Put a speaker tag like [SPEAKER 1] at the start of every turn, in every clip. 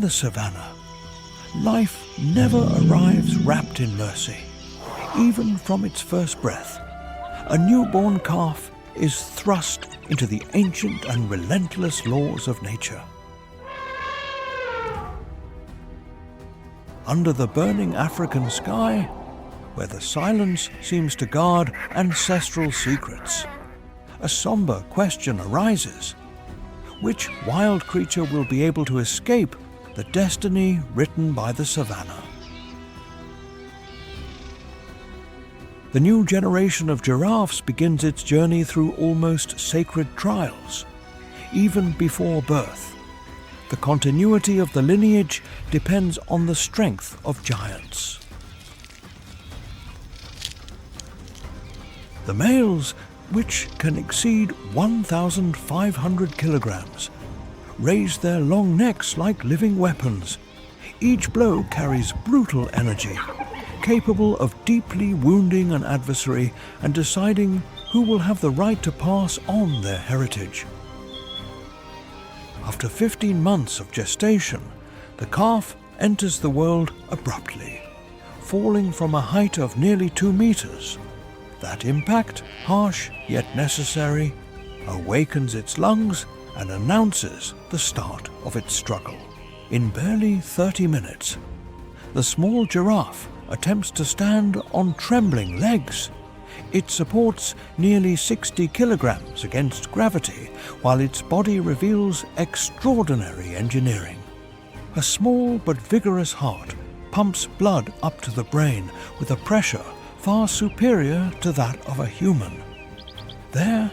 [SPEAKER 1] the savannah, life never arrives wrapped in mercy. Even from its first breath, a newborn calf is thrust into the ancient and relentless laws of nature. Under the burning African sky, where the silence seems to guard ancestral secrets, a somber question arises. Which wild creature will be able to escape the destiny written by the savannah? The new generation of giraffes begins its journey through almost sacred trials. Even before birth, the continuity of the lineage depends on the strength of giants. The males, which can exceed 1,500 kilograms, raise their long necks like living weapons. Each blow carries brutal energy, capable of deeply wounding an adversary and deciding who will have the right to pass on their heritage. After 15 months of gestation, the calf enters the world abruptly, falling from a height of nearly 2 meters. That impact, harsh yet necessary, awakens its lungs and announces the start of its struggle. In barely 30 minutes, the small giraffe attempts to stand on trembling legs. It supports nearly 60 kilograms against gravity, while its body reveals extraordinary engineering. A small but vigorous heart pumps blood up to the brain with a pressure far superior to that of a human. There,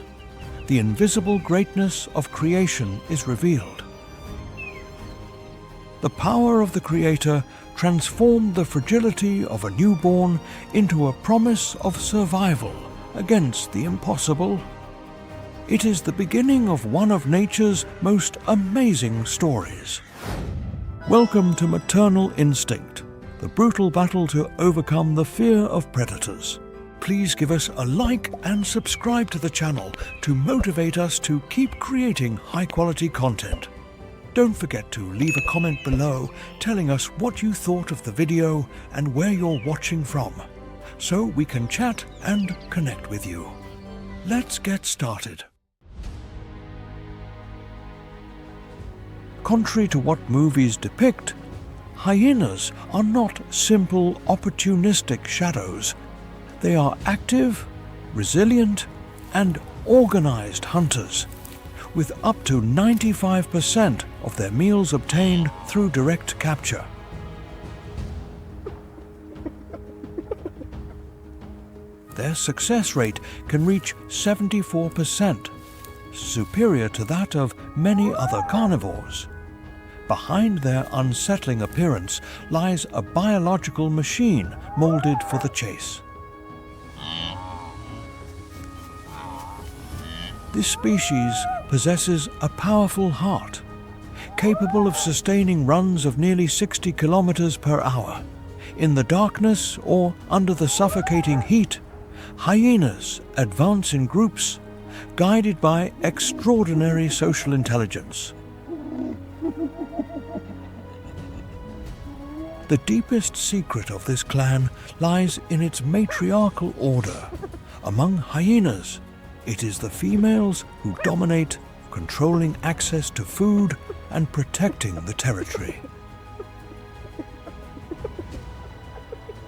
[SPEAKER 1] the invisible greatness of creation is revealed. The power of the Creator transformed the fragility of a newborn into a promise of survival against the impossible. It is the beginning of one of nature's most amazing stories. Welcome to Maternal Instinct, the brutal battle to overcome the fear of predators. Please give us a like and subscribe to the channel to motivate us to keep creating high-quality content. Don't forget to leave a comment below telling us what you thought of the video and where you're watching from, so we can chat and connect with you. Let's get started. Contrary to what movies depict, hyenas are not simple, opportunistic shadows. They are active, resilient, and organized hunters, with up to 95% of their meals obtained through direct capture. Their success rate can reach 74%, superior to that of many other carnivores. Behind their unsettling appearance lies a biological machine molded for the chase. This species possesses a powerful heart, capable of sustaining runs of nearly 60 kilometers per hour. In the darkness or under the suffocating heat, hyenas advance in groups, guided by extraordinary social intelligence. The deepest secret of this clan lies in its matriarchal order. Among hyenas, it is the females who dominate, controlling access to food and protecting the territory.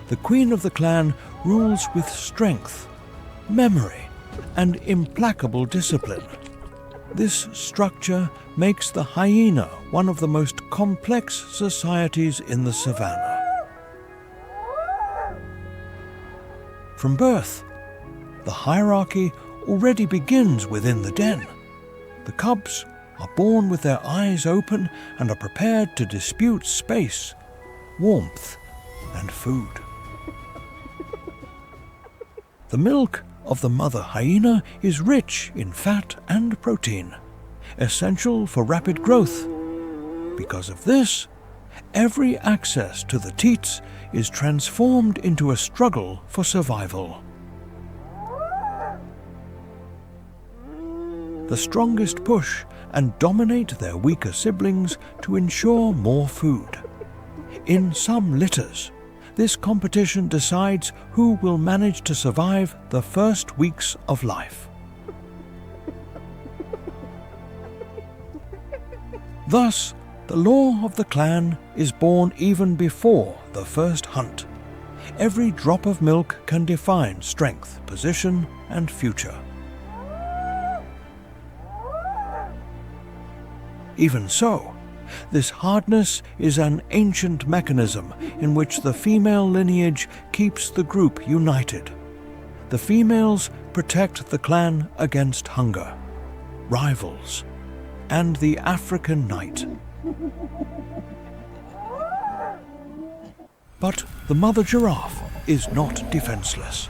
[SPEAKER 1] The queen of the clan rules with strength, memory, and implacable discipline. This structure makes the hyena one of the most complex societies in the savannah. From birth, the hierarchy already begins within the den. The cubs are born with their eyes open and are prepared to dispute space, warmth, and food. The milk of the mother hyena is rich in fat and protein, essential for rapid growth. Because of this, every access to the teats is transformed into a struggle for survival. The strongest push and dominate their weaker siblings to ensure more food. In some litters, this competition decides who will manage to survive the first weeks of life. Thus, the law of the clan is born even before the first hunt. Every drop of milk can define strength, position, and future. Even so, this hardness is an ancient mechanism in which the female lineage keeps the group united. The females protect the clan against hunger, rivals, and the African night. But the mother giraffe is not defenseless.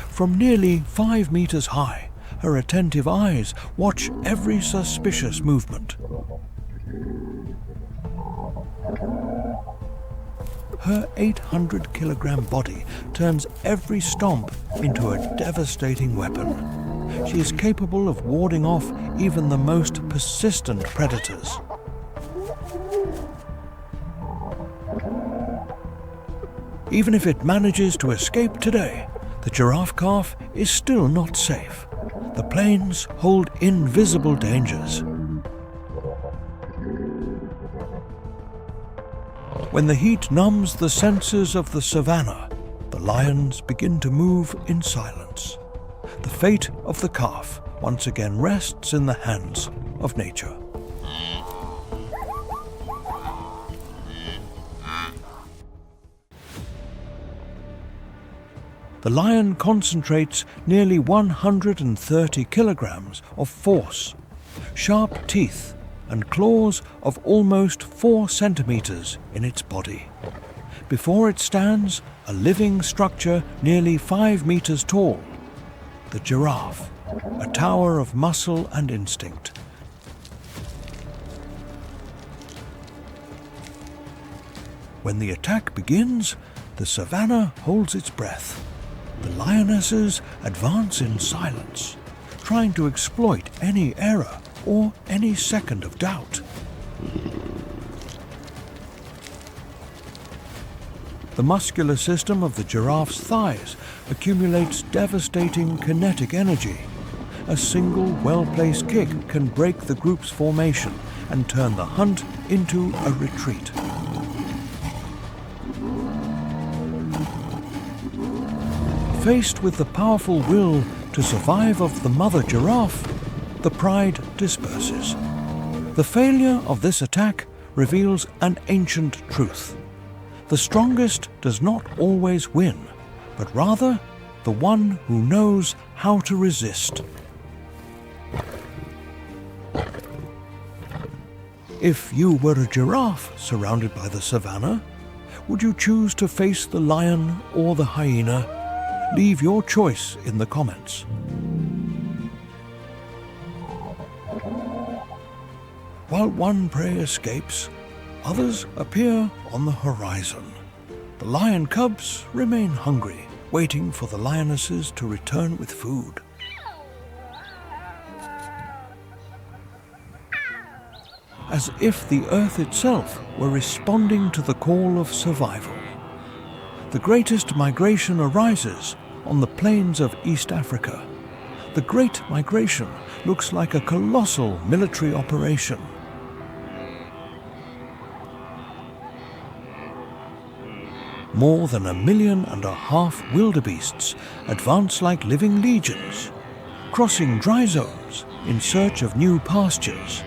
[SPEAKER 1] From nearly 5 meters high, her attentive eyes watch every suspicious movement. Her 800-kilogram body turns every stomp into a devastating weapon. She is capable of warding off even the most persistent predators. Even if it manages to escape today, the giraffe calf is still not safe. The plains hold invisible dangers. When the heat numbs the senses of the savanna, the lions begin to move in silence. The fate of the calf once again rests in the hands of nature. The lion concentrates nearly 130 kilograms of force, sharp teeth, and claws of almost 4 centimeters in its body. Before it stands a living structure nearly 5 meters tall, the giraffe, a tower of muscle and instinct. When the attack begins, the savanna holds its breath. The lionesses advance in silence, trying to exploit any error or any second of doubt. The muscular system of the giraffe's thighs accumulates devastating kinetic energy. A single well-placed kick can break the group's formation and turn the hunt into a retreat. Faced with the powerful will to survive of the mother giraffe, the pride disperses. The failure of this attack reveals an ancient truth. The strongest does not always win, but rather the one who knows how to resist. If you were a giraffe surrounded by the savanna, would you choose to face the lion or the hyena? Leave your choice in the comments. While one prey escapes, others appear on the horizon. The lion cubs remain hungry, waiting for the lionesses to return with food. As if the earth itself were responding to the call of survival. The greatest migration arises on the plains of East Africa. The Great Migration looks like a colossal military operation. More than 1.5 million wildebeests advance like living legions, crossing dry zones in search of new pastures.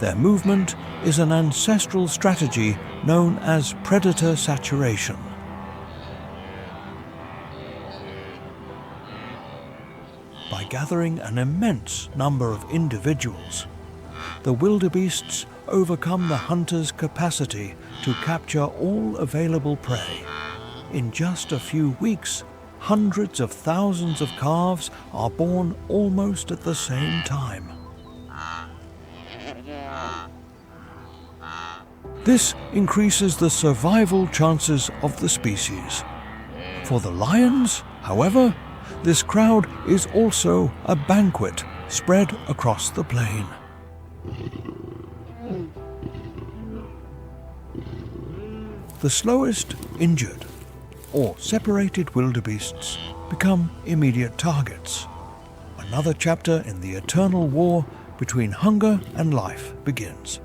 [SPEAKER 1] Their movement is an ancestral strategy known as predator saturation. By gathering an immense number of individuals, the wildebeests overcome the hunter's capacity to capture all available prey. In just a few weeks, hundreds of thousands of calves are born almost at the same time. This increases the survival chances of the species. For the lions, however, this crowd is also a banquet spread across the plain. The slowest injured or separated wildebeests become immediate targets. Another chapter in the eternal war between hunger and life begins.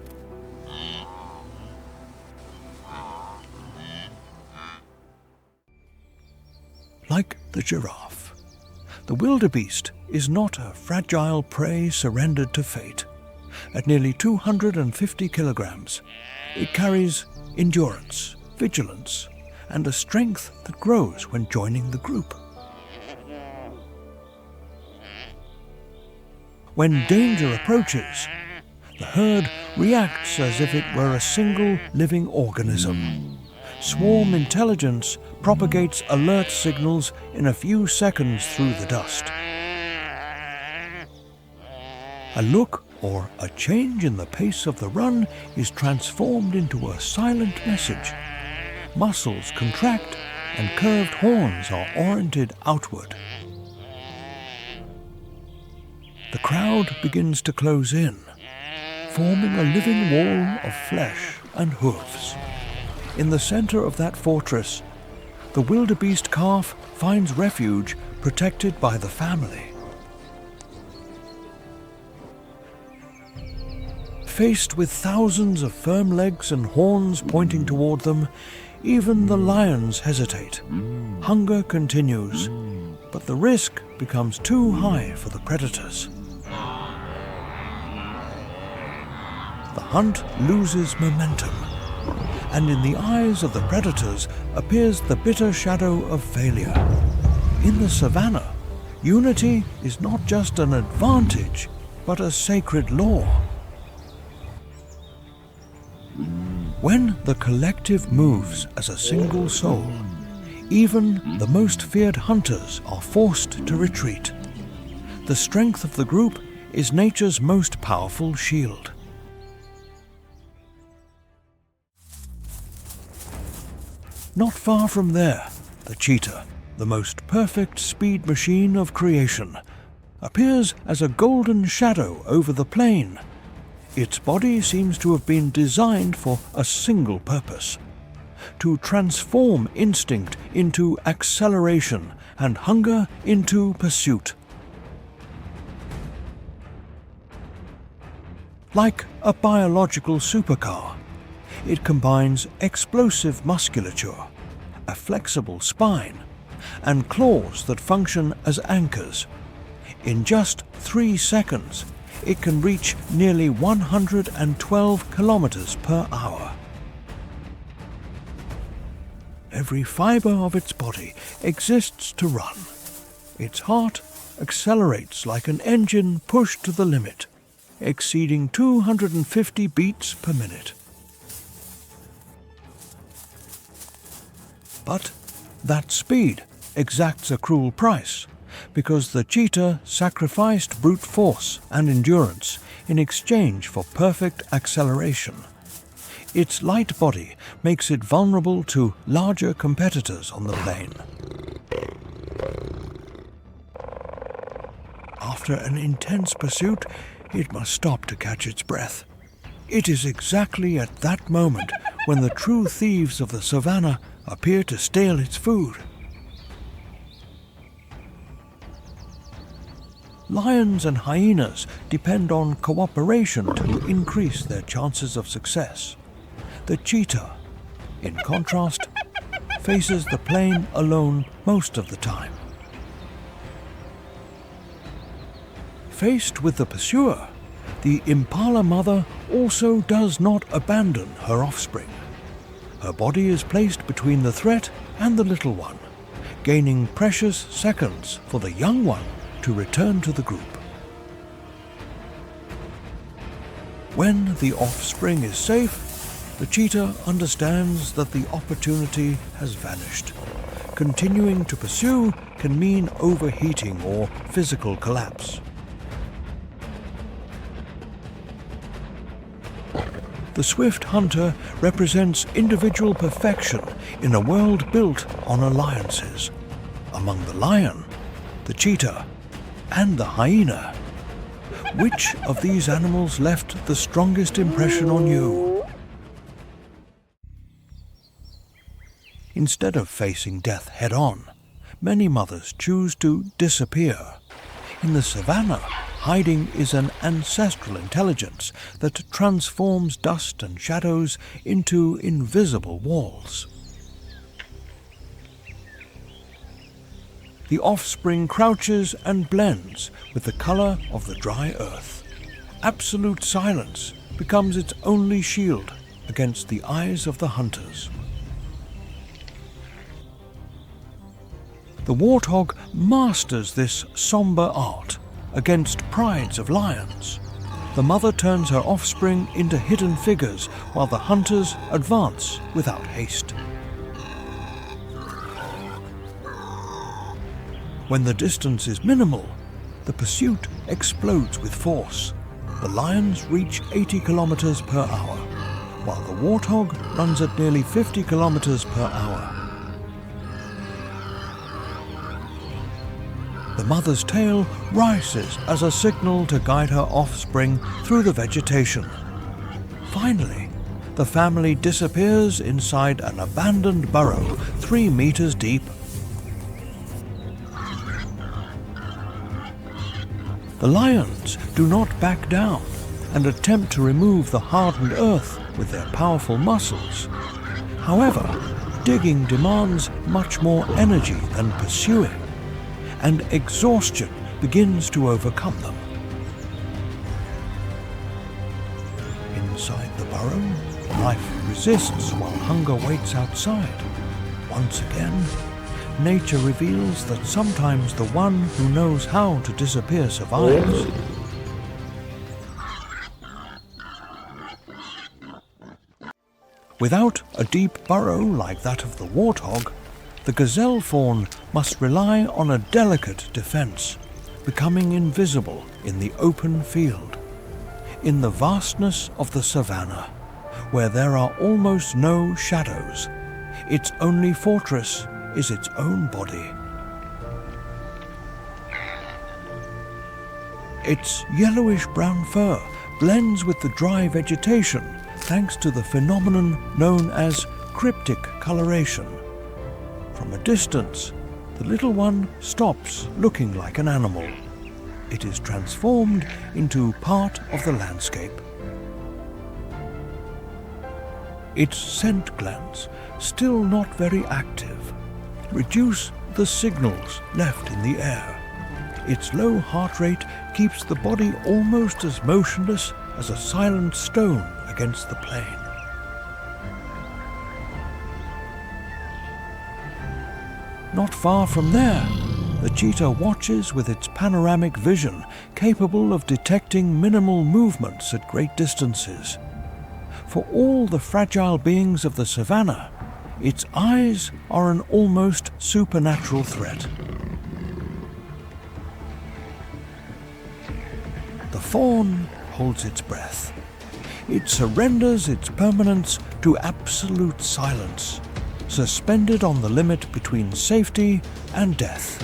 [SPEAKER 1] Like the giraffe, the wildebeest is not a fragile prey surrendered to fate. At nearly 250 kilograms, it carries endurance, vigilance, and a strength that grows when joining the group. When danger approaches, the herd reacts as if it were a single living organism. Swarm intelligence propagates alert signals in a few seconds through the dust. A look or a change in the pace of the run is transformed into a silent message. Muscles contract and curved horns are oriented outward. The crowd begins to close in, forming a living wall of flesh and hooves. In the center of that fortress, the wildebeest calf finds refuge protected by the family. Faced with thousands of firm legs and horns pointing toward them, even the lions hesitate. Hunger continues, but the risk becomes too high for the predators. The hunt loses momentum, and in the eyes of the predators appears the bitter shadow of failure. In the savannah, unity is not just an advantage, but a sacred law. When the collective moves as a single soul, even the most feared hunters are forced to retreat. The strength of the group is nature's most powerful shield. Not far from there, the cheetah, the most perfect speed machine of creation, appears as a golden shadow over the plain. Its body seems to have been designed for a single purpose: to transform instinct into acceleration and hunger into pursuit. Like a biological supercar, it combines explosive musculature, a flexible spine, and claws that function as anchors. In just 3 seconds, it can reach nearly 112 kilometers per hour. Every fiber of its body exists to run. Its heart accelerates like an engine pushed to the limit, exceeding 250 beats per minute. But that speed exacts a cruel price, because the cheetah sacrificed brute force and endurance in exchange for perfect acceleration. Its light body makes it vulnerable to larger competitors on the plain. After an intense pursuit, it must stop to catch its breath. It is exactly at that moment when the true thieves of the savannah appear to steal its food. Lions and hyenas depend on cooperation to increase their chances of success. The cheetah, in contrast, faces the plain alone most of the time. Faced with the pursuer, the impala mother also does not abandon her offspring. Her body is placed between the threat and the little one, gaining precious seconds for the young one to return to the group. When the offspring is safe, the cheetah understands that the opportunity has vanished. Continuing to pursue can mean overheating or physical collapse. The swift hunter represents individual perfection in a world built on alliances. Among the lion, the cheetah, and the hyena, which of these animals left the strongest impression on you? Instead of facing death head-on, many mothers choose to disappear. In the savannah, hiding is an ancestral intelligence that transforms dust and shadows into invisible walls. The offspring crouches and blends with the color of the dry earth. Absolute silence becomes its only shield against the eyes of the hunters. The warthog masters this somber art against prides of lions. The mother turns her offspring into hidden figures while the hunters advance without haste. When the distance is minimal, the pursuit explodes with force. The lions reach 80 kilometers per hour, while the warthog runs at nearly 50 kilometers per hour. The mother's tail rises as a signal to guide her offspring through the vegetation. Finally, the family disappears inside an abandoned burrow 3 meters deep. The lions do not back down and attempt to remove the hardened earth with their powerful muscles. However, digging demands much more energy than pursuing, and exhaustion begins to overcome them. Inside the burrow, life resists while hunger waits outside. Once again, nature reveals that sometimes the one who knows how to disappear survives. Without a deep burrow like that of the warthog, the gazelle fawn must rely on a delicate defense, becoming invisible in the open field. In the vastness of the savannah, where there are almost no shadows, its only fortress is its own body. Its yellowish-brown fur blends with the dry vegetation thanks to the phenomenon known as cryptic coloration. From a distance, the little one stops looking like an animal. It is transformed into part of the landscape. Its scent glands, still not very active, reduce the signals left in the air. Its low heart rate keeps the body almost as motionless as a silent stone against the plain. Not far from there, the cheetah watches with its panoramic vision, capable of detecting minimal movements at great distances. For all the fragile beings of the savannah, its eyes are an almost supernatural threat. The fawn holds its breath. It surrenders its permanence to absolute silence, suspended on the limit between safety and death.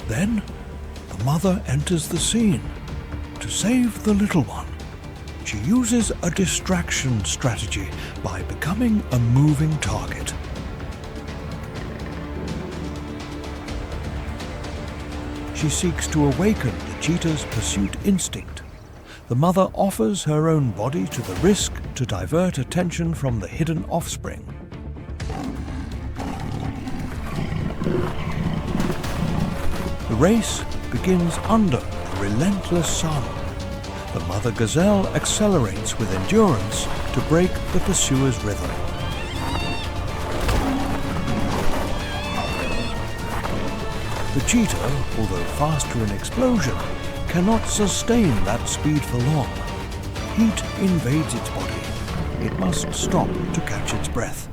[SPEAKER 1] Then, the mother enters the scene. To save the little one, she uses a distraction strategy by becoming a moving target. She seeks to awaken the cheetah's pursuit instinct. The mother offers her own body to the risk to divert attention from the hidden offspring. The race begins under the relentless sun. The mother gazelle accelerates with endurance to break the pursuer's rhythm. The cheetah, although faster in explosion, cannot sustain that speed for long. Heat invades its body. It must stop to catch its breath.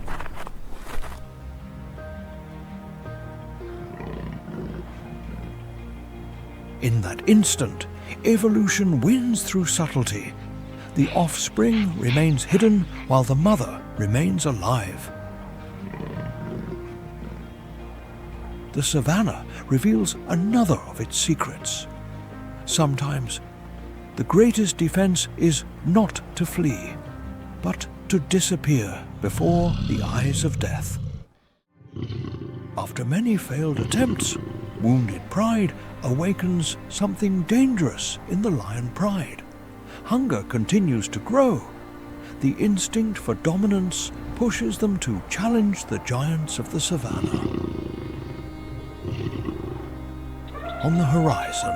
[SPEAKER 1] In that instant, evolution wins through subtlety. The offspring remains hidden while the mother remains alive. The savannah reveals another of its secrets. Sometimes, the greatest defense is not to flee, but to disappear before the eyes of death. After many failed attempts, wounded pride awakens something dangerous in the lion pride. Hunger continues to grow. The instinct for dominance pushes them to challenge the giants of the savannah. On the horizon,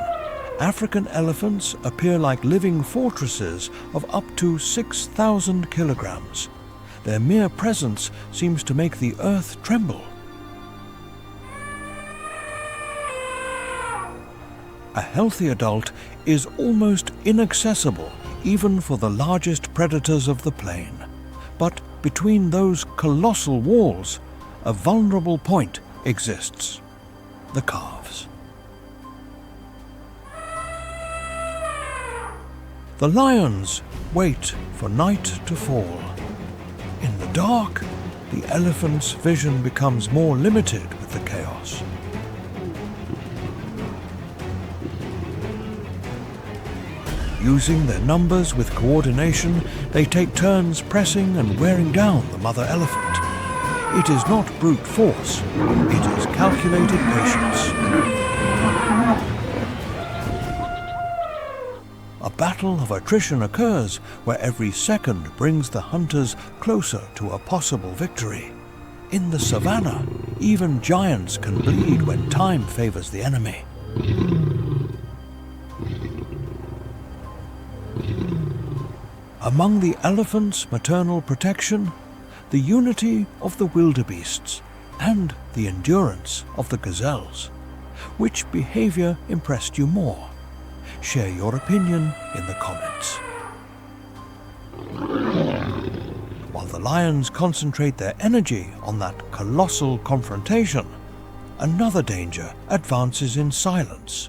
[SPEAKER 1] African elephants appear like living fortresses of up to 6,000 kilograms. Their mere presence seems to make the earth tremble. A healthy adult is almost inaccessible even for the largest predators of the plain. But between those colossal walls, a vulnerable point exists: the calves. The lions wait for night to fall. In the dark, the elephant's vision becomes more limited with the chaos. Using their numbers with coordination, they take turns pressing and wearing down the mother elephant. It is not brute force, it is calculated patience. A battle of attrition occurs where every second brings the hunters closer to a possible victory. In the savannah, even giants can bleed when time favors the enemy. Among the elephant's maternal protection, the unity of the wildebeests, and the endurance of the gazelles. Which behavior impressed you more? Share your opinion in the comments. While the lions concentrate their energy on that colossal confrontation, another danger advances in silence.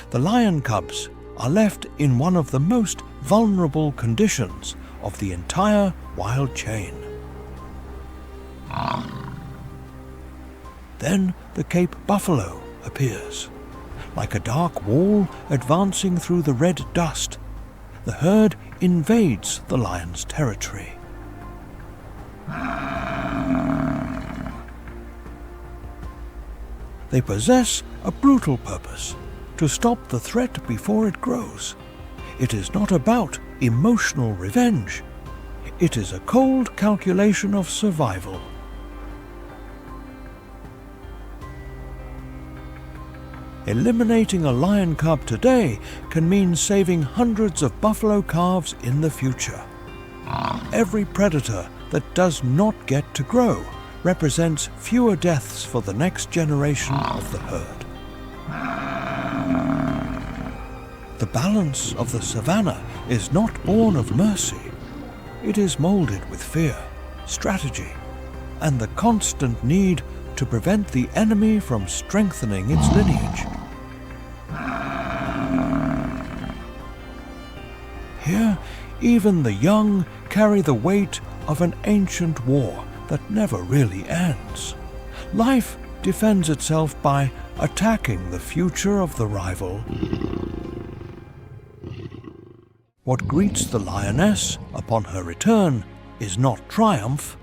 [SPEAKER 1] The lion cubs are left in one of the most vulnerable conditions of the entire wild chain. Then the Cape buffalo appears. Like a dark wall advancing through the red dust, the herd invades the lion's territory. They possess a brutal purpose: to stop the threat before it grows. It is not about emotional revenge. It is a cold calculation of survival. Eliminating a lion cub today can mean saving hundreds of buffalo calves in the future. Every predator that does not get to grow represents fewer deaths for the next generation of the herd. The balance of the savannah is not born of mercy. It is molded with fear, strategy, and the constant need to prevent the enemy from strengthening its lineage. Here, even the young carry the weight of an ancient war that never really ends. Life defends itself by attacking the future of the rival. What greets the lioness upon her return is not triumph,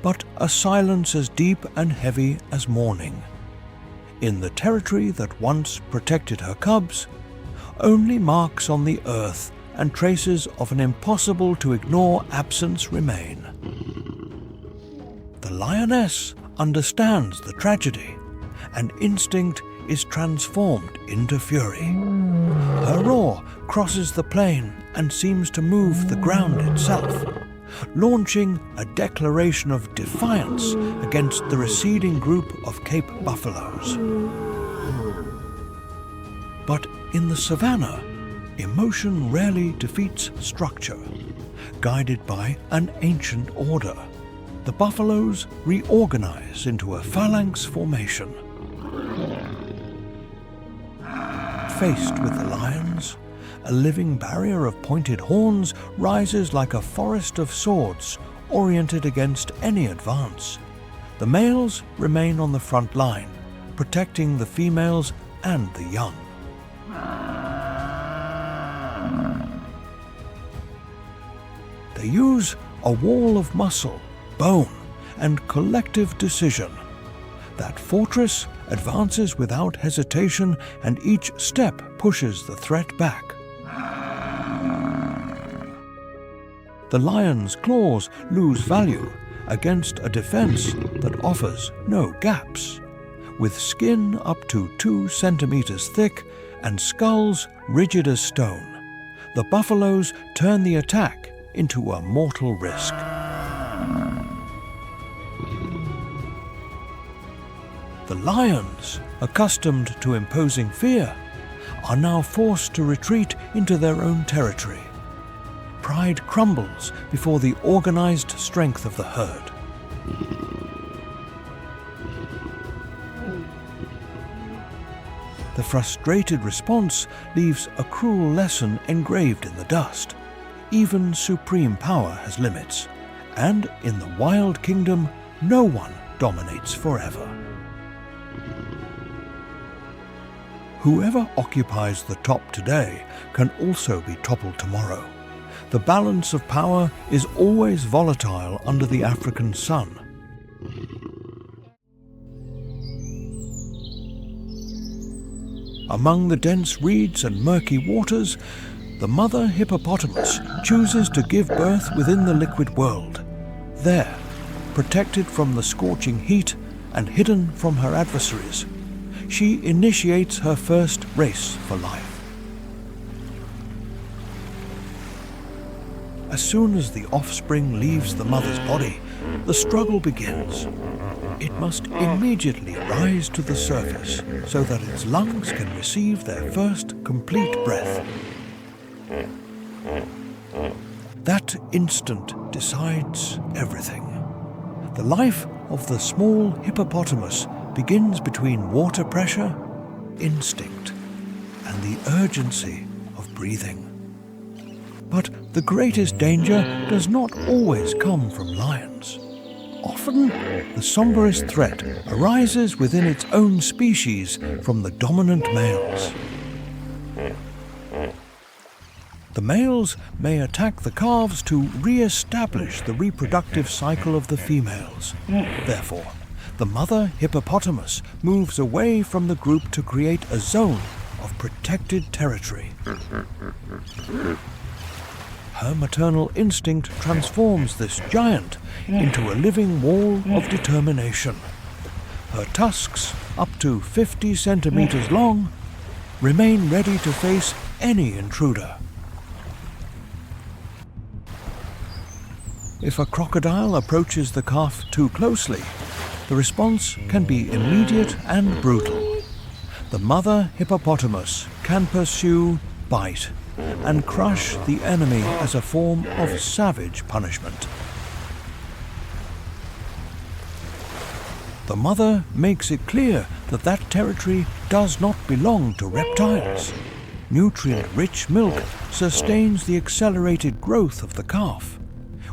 [SPEAKER 1] but a silence as deep and heavy as mourning. In the territory that once protected her cubs, only marks on the earth and traces of an impossible to ignore absence remain. The lioness understands the tragedy, and instinct is transformed into fury. Her roar crosses the plain and seems to move the ground itself, launching a declaration of defiance against the receding group of Cape buffaloes. But in the savannah, emotion rarely defeats structure. Guided by an ancient order, the buffaloes reorganize into a phalanx formation. Faced with the lions, a living barrier of pointed horns rises like a forest of swords oriented against any advance. The males remain on the front line, protecting the females and the young. They use a wall of muscle, bone, and collective decision. That fortress advances without hesitation, and each step pushes the threat back. The lion's claws lose value against a defense that offers no gaps. With skin up to 2 centimeters thick and skulls rigid as stone, the buffaloes turn the attack into a mortal risk. The lions, accustomed to imposing fear, are now forced to retreat into their own territory. Pride crumbles before the organized strength of the herd. The frustrated response leaves a cruel lesson engraved in the dust. Even supreme power has limits, and in the wild kingdom, no one dominates forever. Whoever occupies the top today can also be toppled tomorrow. The balance of power is always volatile under the African sun. Among the dense reeds and murky waters, the mother hippopotamus chooses to give birth within the liquid world. There, protected from the scorching heat and hidden from her adversaries, she initiates her first race for life. As soon as the offspring leaves the mother's body, the struggle begins. It must immediately rise to the surface so that its lungs can receive their first complete breath. That instant decides everything. The life of the small hippopotamus begins between water pressure, instinct, and the urgency of breathing. But the greatest danger does not always come from lions. Often, the somberest threat arises within its own species from the dominant males. The males may attack the calves to re-establish the reproductive cycle of the females. Therefore, the mother hippopotamus moves away from the group to create a zone of protected territory. Her maternal instinct transforms this giant into a living wall of determination. Her tusks, up to 50 centimeters long, remain ready to face any intruder. If a crocodile approaches the calf too closely, the response can be immediate and brutal. The mother hippopotamus can pursue, bite, and crush the enemy as a form of savage punishment. The mother makes it clear that that territory does not belong to reptiles. Nutrient-rich milk sustains the accelerated growth of the calf,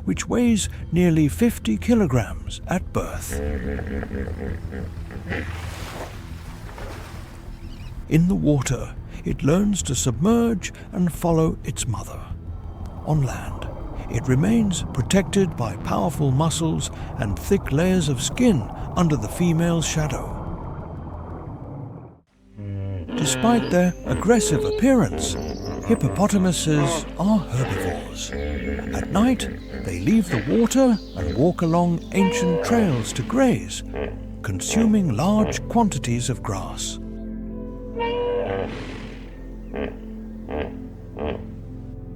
[SPEAKER 1] which weighs nearly 50 kilograms at birth. In the water, it learns to submerge and follow its mother. On land, it remains protected by powerful muscles and thick layers of skin under the female's shadow. Despite their aggressive appearance, hippopotamuses are herbivores. At night, they leave the water and walk along ancient trails to graze, consuming large quantities of grass.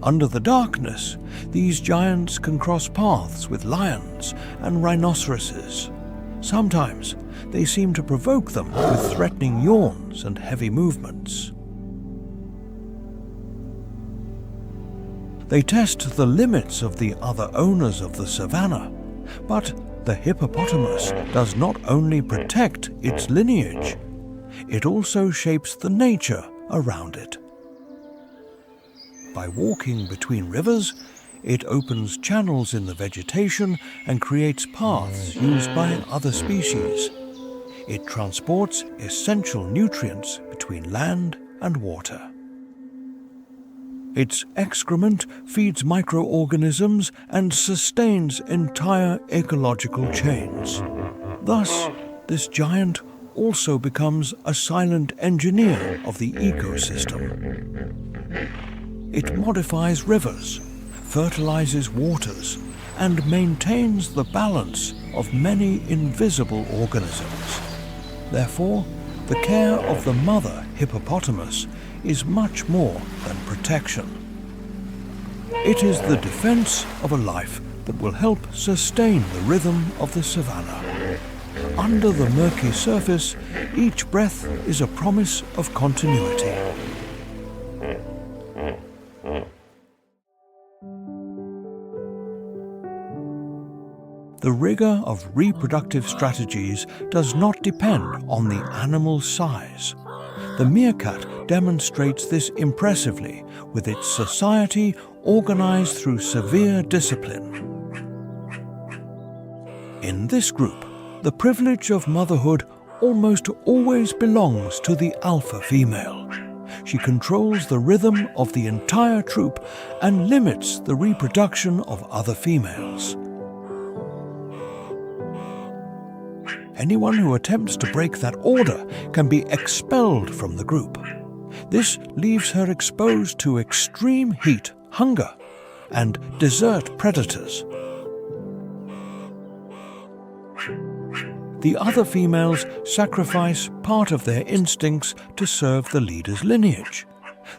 [SPEAKER 1] Under the darkness, these giants can cross paths with lions and rhinoceroses. Sometimes they seem to provoke them with threatening yawns and heavy movements. They test the limits of the other owners of the savanna, but the hippopotamus does not only protect its lineage, it also shapes the nature around it. By walking between rivers, it opens channels in the vegetation and creates paths used by other species. It transports essential nutrients between land and water. Its excrement feeds microorganisms and sustains entire ecological chains. Thus, this giant also becomes a silent engineer of the ecosystem. It modifies rivers, fertilizes waters, and maintains the balance of many invisible organisms. Therefore, the care of the mother hippopotamus is much more than protection. It is the defense of a life that will help sustain the rhythm of the savanna. Under the murky surface, each breath is a promise of continuity. The rigor of reproductive strategies does not depend on the animal's size. The meerkat demonstrates this impressively with its society organized through severe discipline. In this group, the privilege of motherhood almost always belongs to the alpha female. She controls the rhythm of the entire troop and limits the reproduction of other females. Anyone who attempts to break that order can be expelled from the group. This leaves her exposed to extreme heat, hunger, and desert predators. The other females sacrifice part of their instincts to serve the leader's lineage.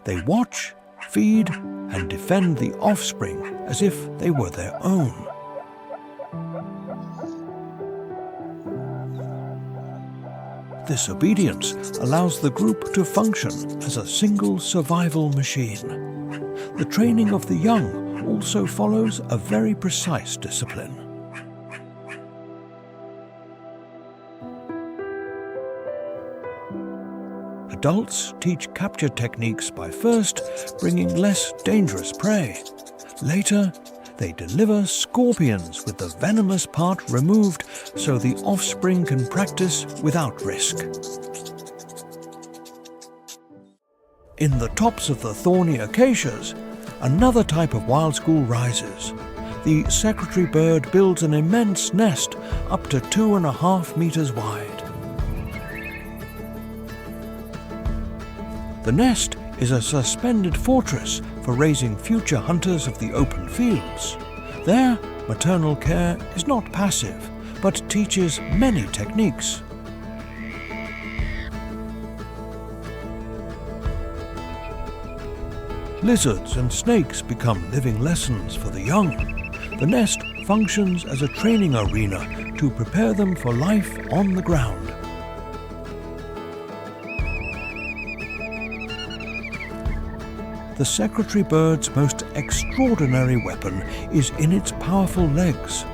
[SPEAKER 1] They watch, feed, and defend the offspring as if they were their own. This obedience allows the group to function as a single survival machine. The training of the young also follows a very precise discipline. Adults teach capture techniques by first bringing less dangerous prey. Later, they deliver scorpions with the venomous part removed so the offspring can practice without risk. In the tops of the thorny acacias, another type of wild school rises. The secretary bird builds an immense nest up to 2.5 meters wide. The nest is a suspended fortress for raising future hunters of the open fields. There, maternal care is not passive, but teaches many techniques. Lizards and snakes become living lessons for the young. The nest functions as a training arena to prepare them for life on the ground. The secretary bird's most extraordinary weapon is in its powerful legs.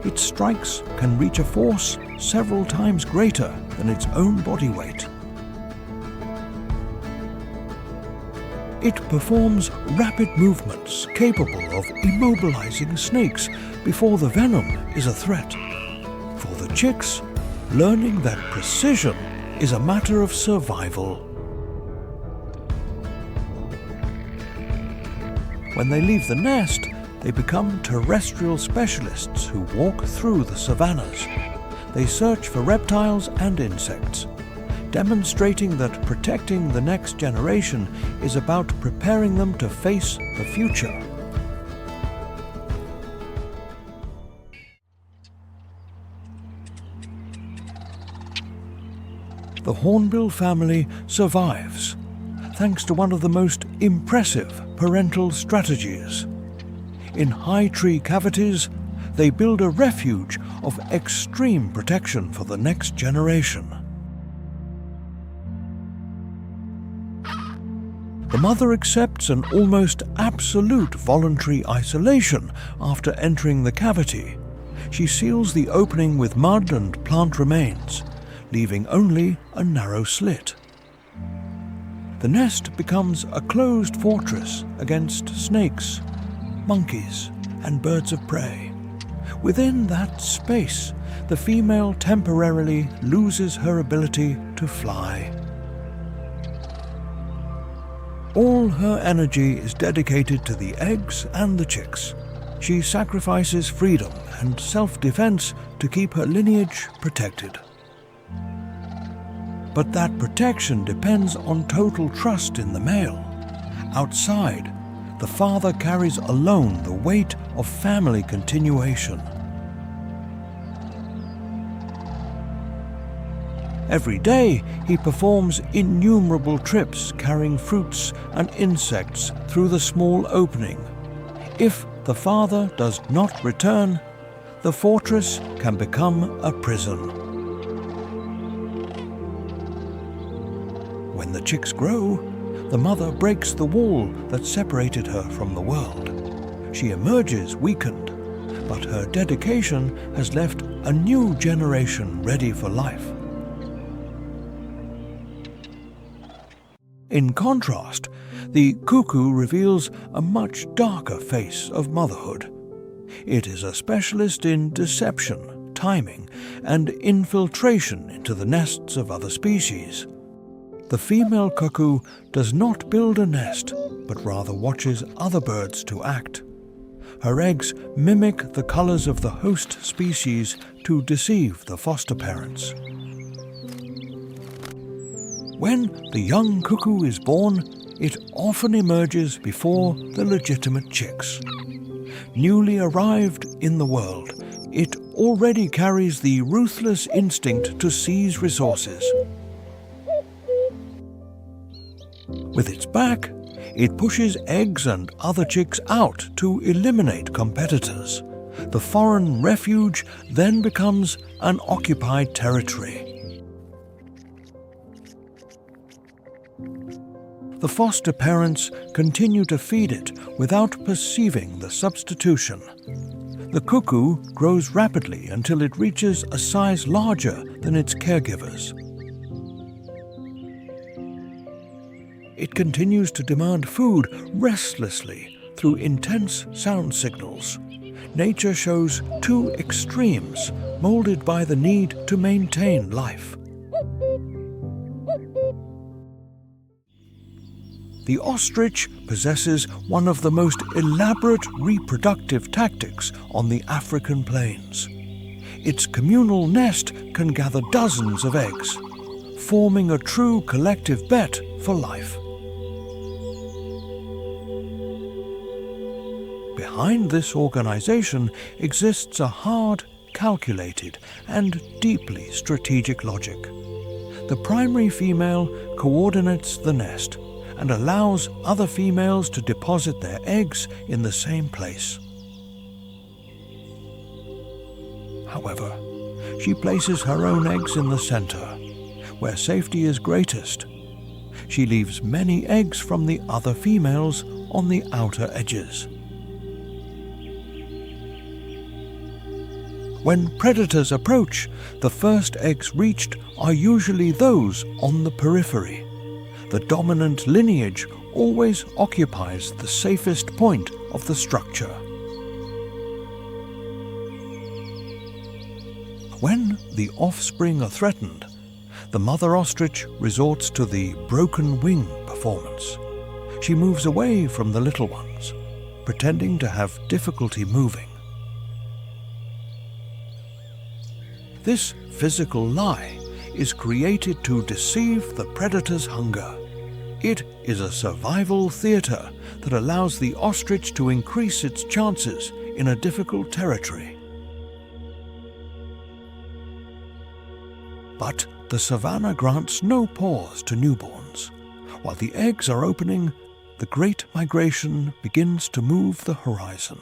[SPEAKER 1] Its strikes can reach a force several times greater than its own body weight. It performs rapid movements capable of immobilizing snakes before the venom is a threat. For the chicks, learning that precision is a matter of survival. When they leave the nest, they become terrestrial specialists who walk through the savannas. They search for reptiles and insects, demonstrating that protecting the next generation is about preparing them to face the future. The hornbill family survives, thanks to one of the most impressive parental strategies. In high tree cavities, they build a refuge of extreme protection for the next generation. The mother accepts an almost absolute voluntary isolation after entering the cavity. She seals the opening with mud and plant remains, leaving only a narrow slit. The nest becomes a closed fortress against snakes, monkeys, and birds of prey. Within that space, the female temporarily loses her ability to fly. All her energy is dedicated to the eggs and the chicks. She sacrifices freedom and self-defense to keep her lineage protected. But that protection depends on total trust in the male. Outside, the father carries alone the weight of family continuation. Every day, he performs innumerable trips carrying fruits and insects through the small opening. If the father does not return, the fortress can become a prison. When the chicks grow, the mother breaks the wall that separated her from the world. She emerges weakened, but her dedication has left a new generation ready for life. In contrast, the cuckoo reveals a much darker face of motherhood. It is a specialist in deception, timing, and infiltration into the nests of other species. The female cuckoo does not build a nest, but rather watches other birds to act. Her eggs mimic the colors of the host species to deceive the foster parents. When the young cuckoo is born, it often emerges before the legitimate chicks. Newly arrived in the world, it already carries the ruthless instinct to seize resources. With its back, it pushes eggs and other chicks out to eliminate competitors. The foreign refuge then becomes an occupied territory. The foster parents continue to feed it without perceiving the substitution. The cuckoo grows rapidly until it reaches a size larger than its caregivers. It continues to demand food restlessly through intense sound signals. Nature shows two extremes molded by the need to maintain life. The ostrich possesses one of the most elaborate reproductive tactics on the African plains. Its communal nest can gather dozens of eggs, forming a true collective bet for life. Behind this organization exists a hard, calculated, and deeply strategic logic. The primary female coordinates the nest and allows other females to deposit their eggs in the same place. However, she places her own eggs in the center, where safety is greatest. She leaves many eggs from the other females on the outer edges. When predators approach, the first eggs reached are usually those on the periphery. The dominant lineage always occupies the safest point of the structure. When the offspring are threatened, the mother ostrich resorts to the broken wing performance. She moves away from the little ones, pretending to have difficulty moving. This physical lie is created to deceive the predator's hunger. It is a survival theater that allows the ostrich to increase its chances in a difficult territory. But the savanna grants no pause to newborns. While the eggs are opening, the great migration begins to move the horizon.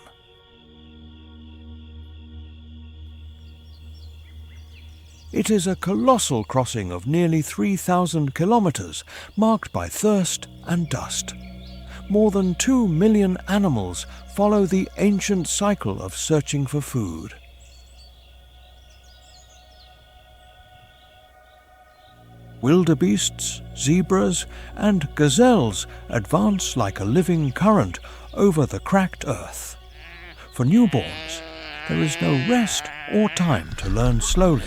[SPEAKER 1] It is a colossal crossing of nearly 3,000 kilometers, marked by thirst and dust. More than 2 million animals follow the ancient cycle of searching for food. Wildebeests, zebras, and gazelles advance like a living current over the cracked earth. For newborns, there is no rest or time to learn slowly.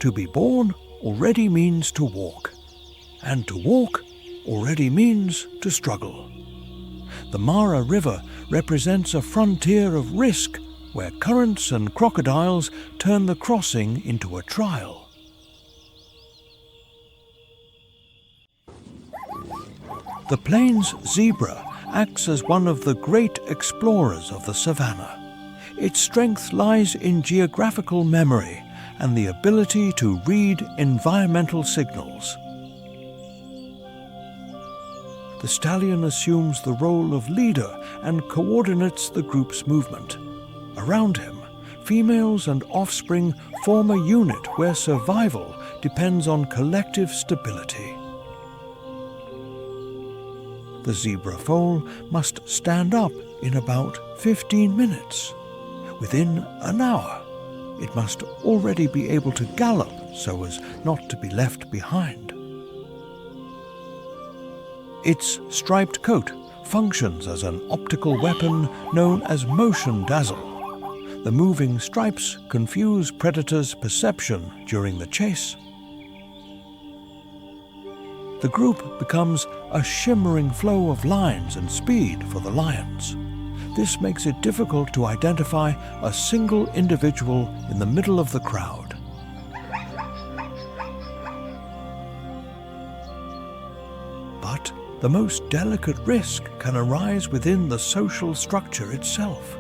[SPEAKER 1] To be born already means to walk, and to walk already means to struggle. The Mara River represents a frontier of risk where currents and crocodiles turn the crossing into a trial. The plains zebra acts as one of the great explorers of the savanna. Its strength lies in geographical memory and the ability to read environmental signals. The stallion assumes the role of leader and coordinates the group's movement. Around him, females and offspring form a unit where survival depends on collective stability. The zebra foal must stand up in about 15 minutes. Within an hour, it must already be able to gallop so as not to be left behind. Its striped coat functions as an optical weapon known as motion dazzle. The moving stripes confuse predators' perception during the chase. The group becomes a shimmering flow of lines and speed for the lions. This makes it difficult to identify a single individual in the middle of the crowd. But the most delicate risk can arise within the social structure itself.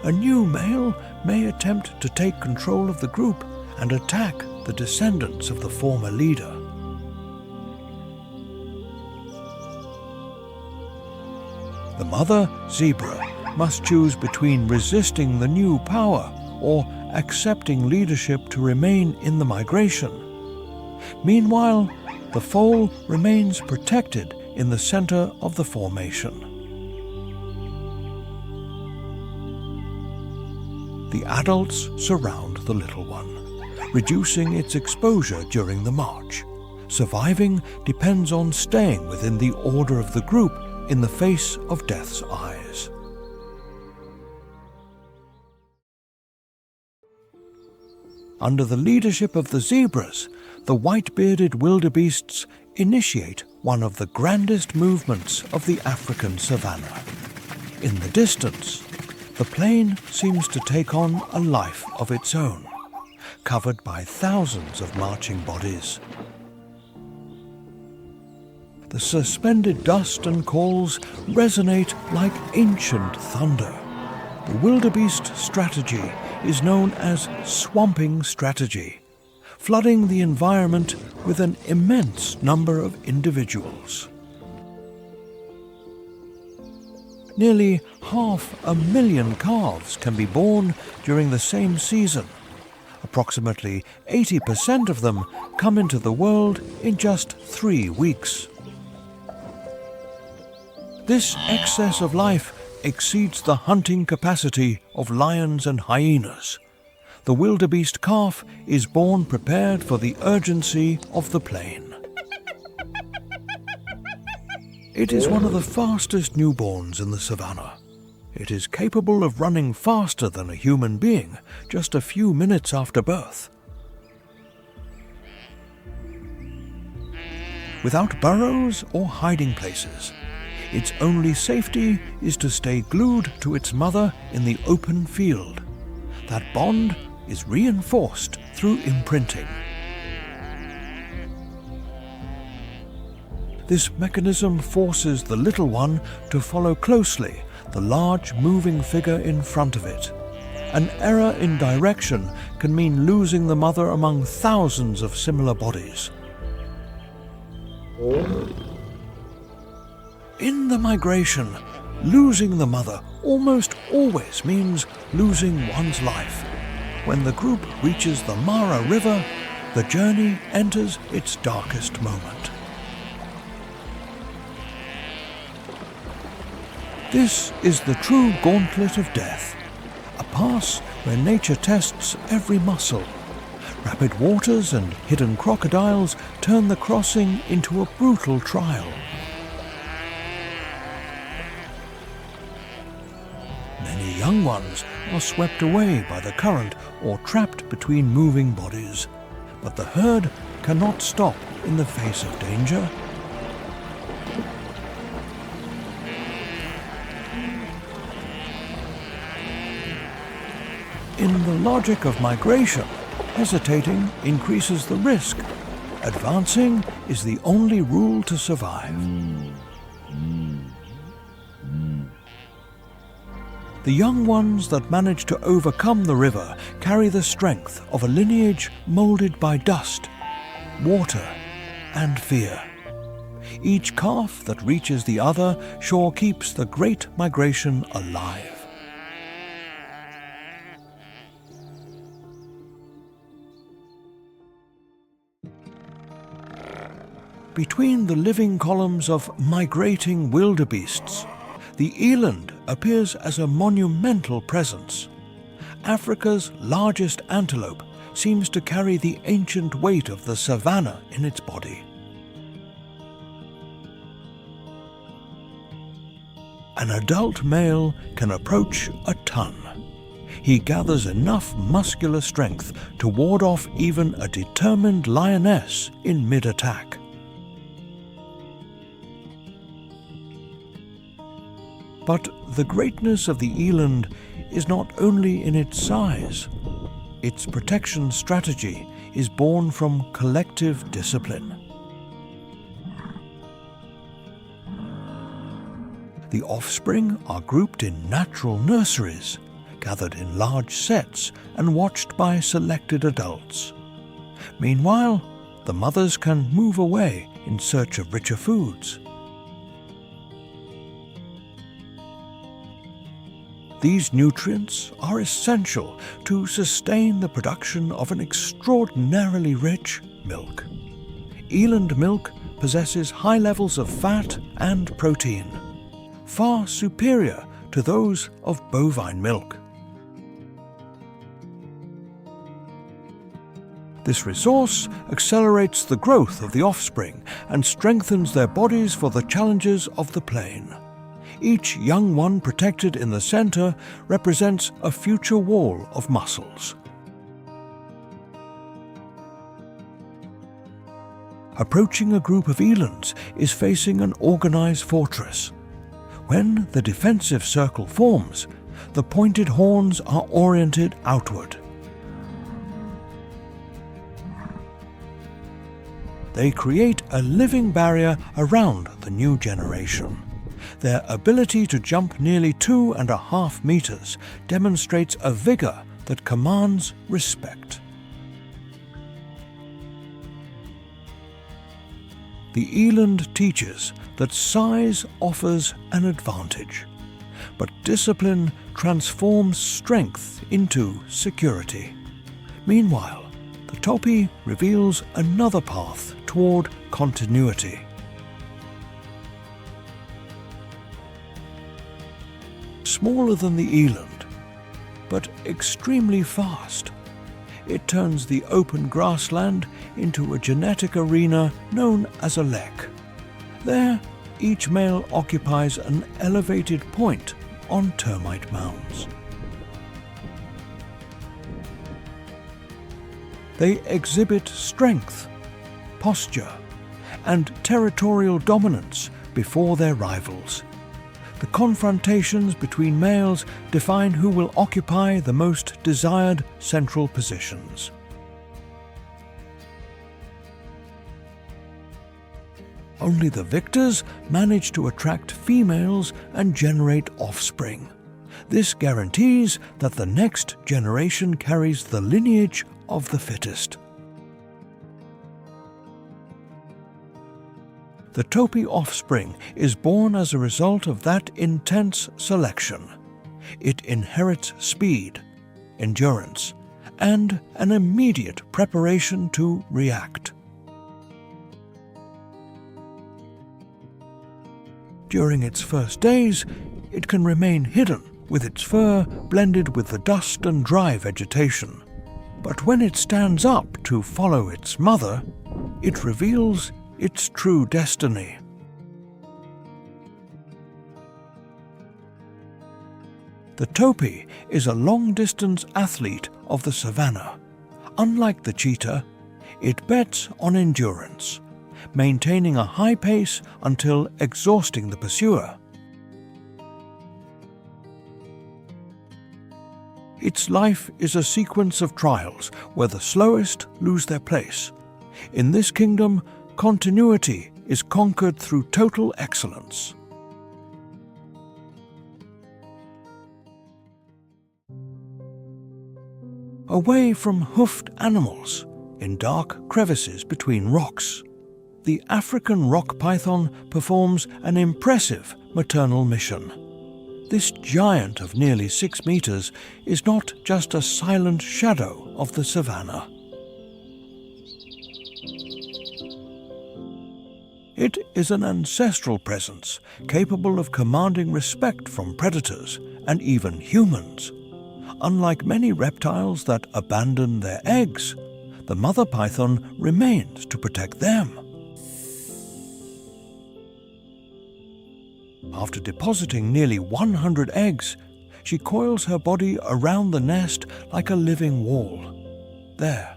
[SPEAKER 1] A new male may attempt to take control of the group and attack the descendants of the former leader. The mother zebra must choose between resisting the new power or accepting leadership to remain in the migration. Meanwhile, the foal remains protected in the center of the formation. The adults surround the little one, reducing its exposure during the march. Surviving depends on staying within the order of the group in the face of death's eyes. Under the leadership of the zebras, the white-bearded wildebeests initiate one of the grandest movements of the African savanna. In the distance, the plain seems to take on a life of its own, covered by thousands of marching bodies. The suspended dust and calls resonate like ancient thunder. The wildebeest strategy is known as swamping strategy, flooding the environment with an immense number of individuals. Nearly 500,000 calves can be born during the same season. Approximately 80% of them come into the world in just 3 weeks. This excess of life exceeds the hunting capacity of lions and hyenas. The wildebeest calf is born prepared for the urgency of the plain. It is one of the fastest newborns in the savanna. It is capable of running faster than a human being just a few minutes after birth. Without burrows or hiding places, its only safety is to stay glued to its mother in the open field. That bond is reinforced through imprinting. This mechanism forces the little one to follow closely the large moving figure in front of it. An error in direction can mean losing the mother among thousands of similar bodies. In the migration, losing the mother almost always means losing one's life. When the group reaches the Mara River, the journey enters its darkest moment. This is the true gauntlet of death, a pass where nature tests every muscle. Rapid waters and hidden crocodiles turn the crossing into a brutal trial. Many young ones are swept away by the current or trapped between moving bodies, but the herd cannot stop in the face of danger. In the logic of migration, hesitating increases the risk. Advancing is the only rule to survive. The young ones that manage to overcome the river carry the strength of a lineage molded by dust, water, and fear. Each calf that reaches the other sure keeps the great migration alive. Between the living columns of migrating wildebeests, the eland appears as a monumental presence. Africa's largest antelope seems to carry the ancient weight of the savanna in its body. An adult male can approach a ton. He gathers enough muscular strength to ward off even a determined lioness in mid-attack. But the greatness of the eland is not only in its size. Its protection strategy is born from collective discipline. The offspring are grouped in natural nurseries, gathered in large sets and watched by selected adults. Meanwhile, the mothers can move away in search of richer foods. These nutrients are essential to sustain the production of an extraordinarily rich milk. Eland milk possesses high levels of fat and protein, far superior to those of bovine milk. This resource accelerates the growth of the offspring and strengthens their bodies for the challenges of the plain. Each young one protected in the center represents a future wall of muscles. Approaching a group of elands is facing an organized fortress. When the defensive circle forms, the pointed horns are oriented outward. They create a living barrier around the new generation. Their ability to jump nearly 2.5 meters demonstrates a vigor that commands respect. The eland teaches that size offers an advantage, but discipline transforms strength into security. Meanwhile, the topi reveals another path toward continuity. Smaller than the eland, but extremely fast, it turns the open grassland into a genetic arena known as a lek. There, each male occupies an elevated point on termite mounds. They exhibit strength, posture, and territorial dominance before their rivals. The confrontations between males define who will occupy the most desired central positions. Only the victors manage to attract females and generate offspring. This guarantees that the next generation carries the lineage of the fittest. The topi offspring is born as a result of that intense selection. It inherits speed, endurance, and an immediate preparation to react. During its first days, it can remain hidden with its fur blended with the dust and dry vegetation. But when it stands up to follow its mother, it reveals its true destiny. The topi is a long-distance athlete of the savanna. Unlike the cheetah, It bets on endurance, maintaining a high pace until exhausting the pursuer. Its life is a sequence of trials where the slowest lose their place. In this kingdom, continuity is conquered through total excellence. Away from hoofed animals, in dark crevices between rocks, the African rock python performs an impressive maternal mission. This giant of nearly 6 meters is not just a silent shadow of the savanna. It is an ancestral presence capable of commanding respect from predators and even humans. Unlike many reptiles that abandon their eggs, the mother python remains to protect them. After depositing nearly 100 eggs, she coils her body around the nest like a living wall. There,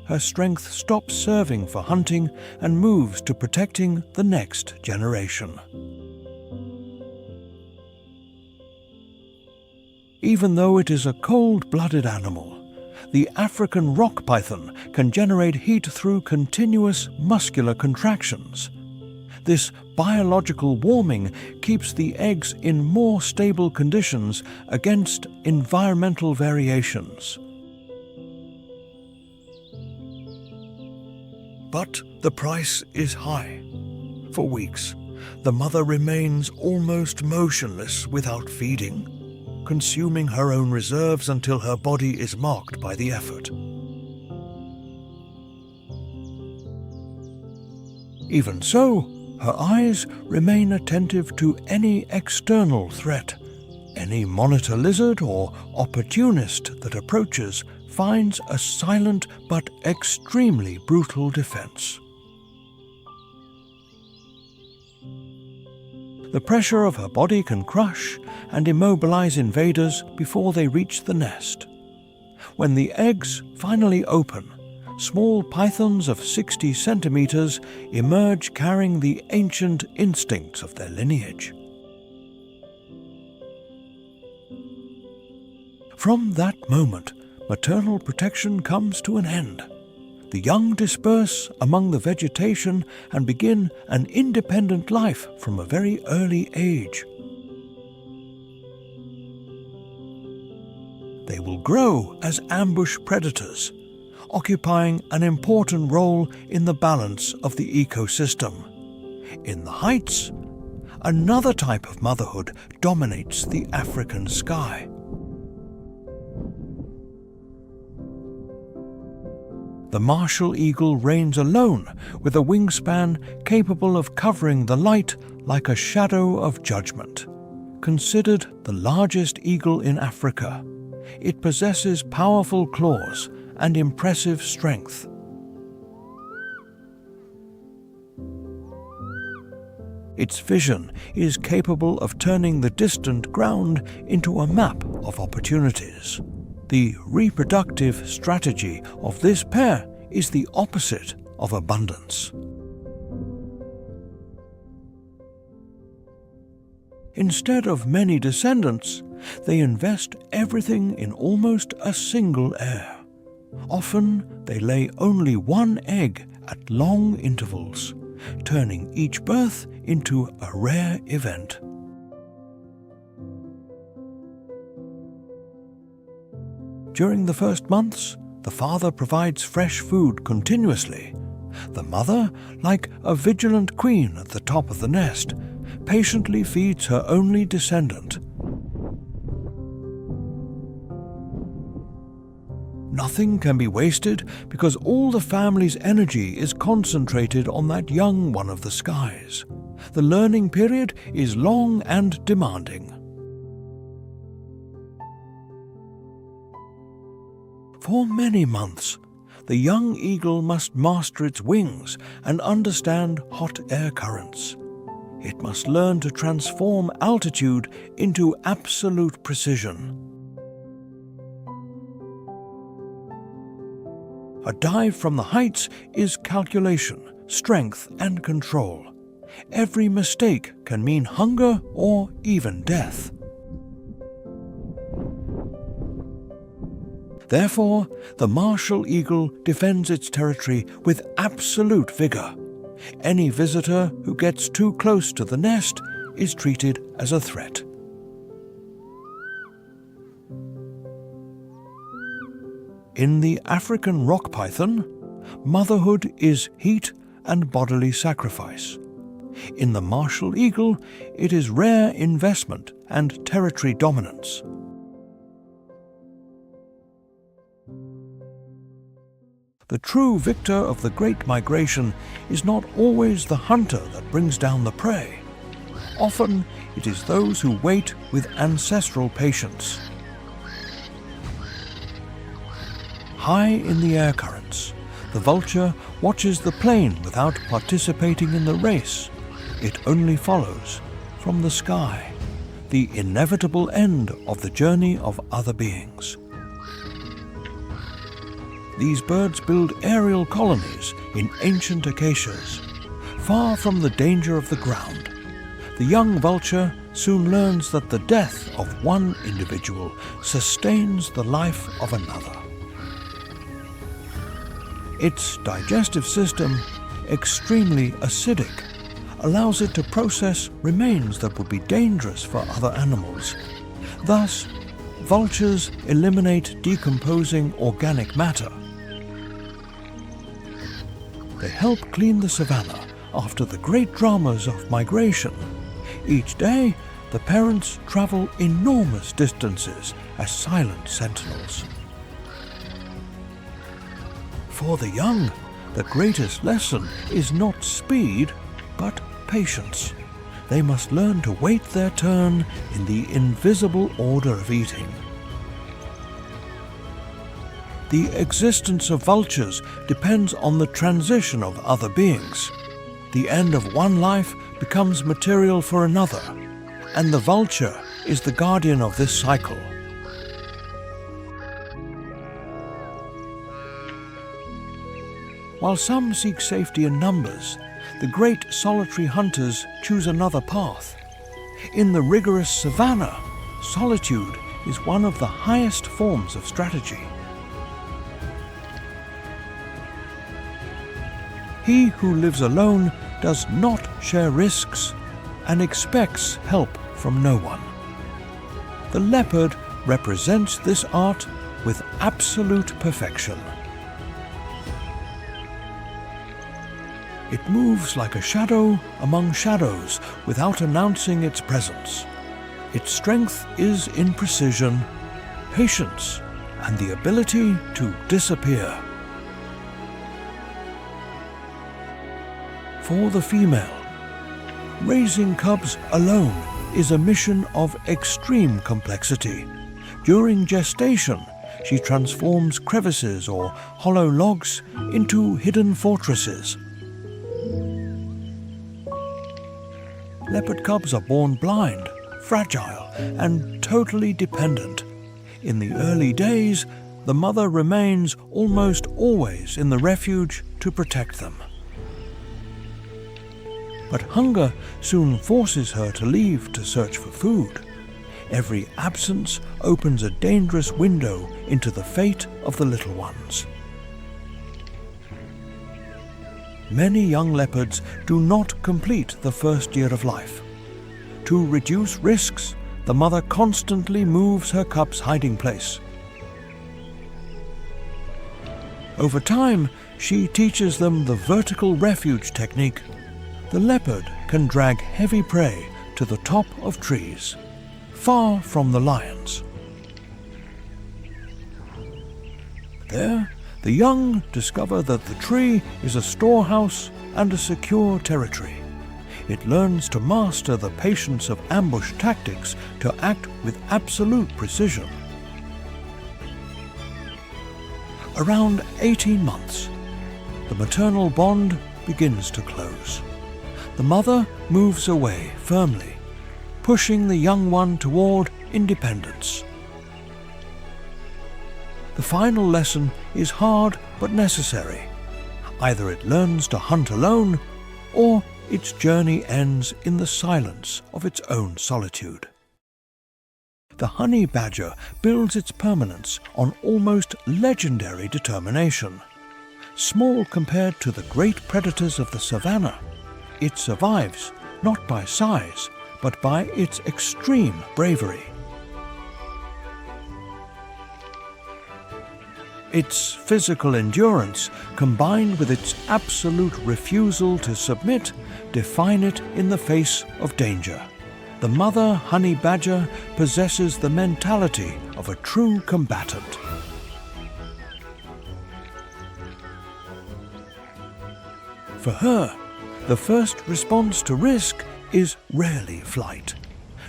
[SPEAKER 1] her strength stops serving for hunting and moves to protecting the next generation. Even though it is a cold-blooded animal, the African rock python can generate heat through continuous muscular contractions. This biological warming keeps the eggs in more stable conditions against environmental variations. But the price is high. For weeks, the mother remains almost motionless without feeding, consuming her own reserves until her body is marked by the effort. Even so, her eyes remain attentive to any external threat. Any monitor lizard or opportunist that approaches finds a silent but extremely brutal defense. The pressure of her body can crush and immobilize invaders before they reach the nest. When the eggs finally open, small pythons of 60 centimeters emerge carrying the ancient instincts of their lineage. From that moment, maternal protection comes to an end. The young disperse among the vegetation and begin an independent life from a very early age. They will grow as ambush predators, occupying an important role in the balance of the ecosystem. In the heights, another type of motherhood dominates the African sky. The martial eagle reigns alone with a wingspan capable of covering the light like a shadow of judgment. Considered the largest eagle in Africa, it possesses powerful claws and impressive strength. Its vision is capable of turning the distant ground into a map of opportunities. The reproductive strategy of this pair is the opposite of abundance. Instead of many descendants, they invest everything in almost a single heir. Often, they lay only one egg at long intervals, turning each birth into a rare event. During the first months, the father provides fresh food continuously. The mother, like a vigilant queen at the top of the nest, patiently feeds her only descendant. Nothing can be wasted because all the family's energy is concentrated on that young one of the skies. The learning period is long and demanding. For many months, the young eagle must master its wings and understand hot air currents. It must learn to transform altitude into absolute precision. A dive from the heights is calculation, strength, and control. Every mistake can mean hunger or even death. Therefore, the martial eagle defends its territory with absolute vigor. Any visitor who gets too close to the nest is treated as a threat. In the African rock python, motherhood is heat and bodily sacrifice. In the martial eagle, it is rare investment and territory dominance. The true victor of the Great Migration is not always the hunter that brings down the prey. Often, it is those who wait with ancestral patience. High in the air currents, the vulture watches the plane without participating in the race. It only follows from the sky, the inevitable end of the journey of other beings. These birds build aerial colonies in ancient acacias, far from the danger of the ground. The young vulture soon learns that the death of one individual sustains the life of another. Its digestive system, extremely acidic, allows it to process remains that would be dangerous for other animals. Thus, vultures eliminate decomposing organic matter. They help clean the savanna after the great dramas of migration. Each day, the parents travel enormous distances as silent sentinels. For the young, the greatest lesson is not speed, but patience. They must learn to wait their turn in the invisible order of eating. The existence of vultures depends on the transition of other beings. The end of one life becomes material for another, and the vulture is the guardian of this cycle. While some seek safety in numbers, the great solitary hunters choose another path. In the rigorous savanna, solitude is one of the highest forms of strategy. He who lives alone does not share risks and expects help from no one. The leopard represents this art with absolute perfection. It moves like a shadow among shadows without announcing its presence. Its strength is in precision, patience, and the ability to disappear. For the female, raising cubs alone is a mission of extreme complexity. During gestation, she transforms crevices or hollow logs into hidden fortresses. Leopard cubs are born blind, fragile, and totally dependent. In the early days, the mother remains almost always in the refuge to protect them. But hunger soon forces her to leave to search for food. Every absence opens a dangerous window into the fate of the little ones. Many young leopards do not complete the first year of life. To reduce risks, the mother constantly moves her cub's hiding place. Over time, she teaches them the vertical refuge technique. The leopard can drag heavy prey to the top of trees, far from the lions. There, the young discover that the tree is a storehouse and a secure territory. It learns to master the patience of ambush tactics to act with absolute precision. Around 18 months, the maternal bond begins to close. The mother moves away firmly, pushing the young one toward independence. The final lesson is hard but necessary. Either it learns to hunt alone, or its journey ends in the silence of its own solitude. The honey badger builds its permanence on almost legendary determination. Small compared to the great predators of the savannah, it survives not by size, but by its extreme bravery. Its physical endurance, combined with its absolute refusal to submit, define it in the face of danger. The mother honey badger possesses the mentality of a true combatant. For her, the first response to risk is rarely flight.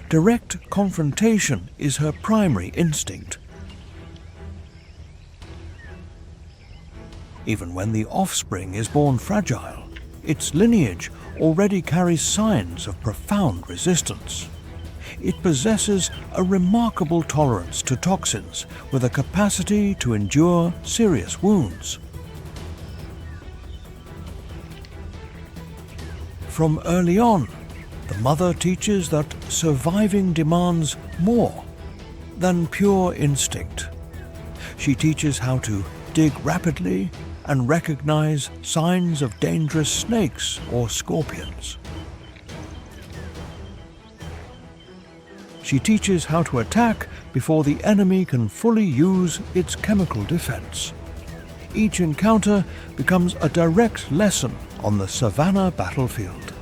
[SPEAKER 1] Direct confrontation is her primary instinct. Even when the offspring is born fragile, its lineage already carries signs of profound resistance. It possesses a remarkable tolerance to toxins, with a capacity to endure serious wounds. From early on, the mother teaches that surviving demands more than pure instinct. She teaches how to dig rapidly and recognize signs of dangerous snakes or scorpions. She teaches how to attack before the enemy can fully use its chemical defense. Each encounter becomes a direct lesson on the savannah battlefield.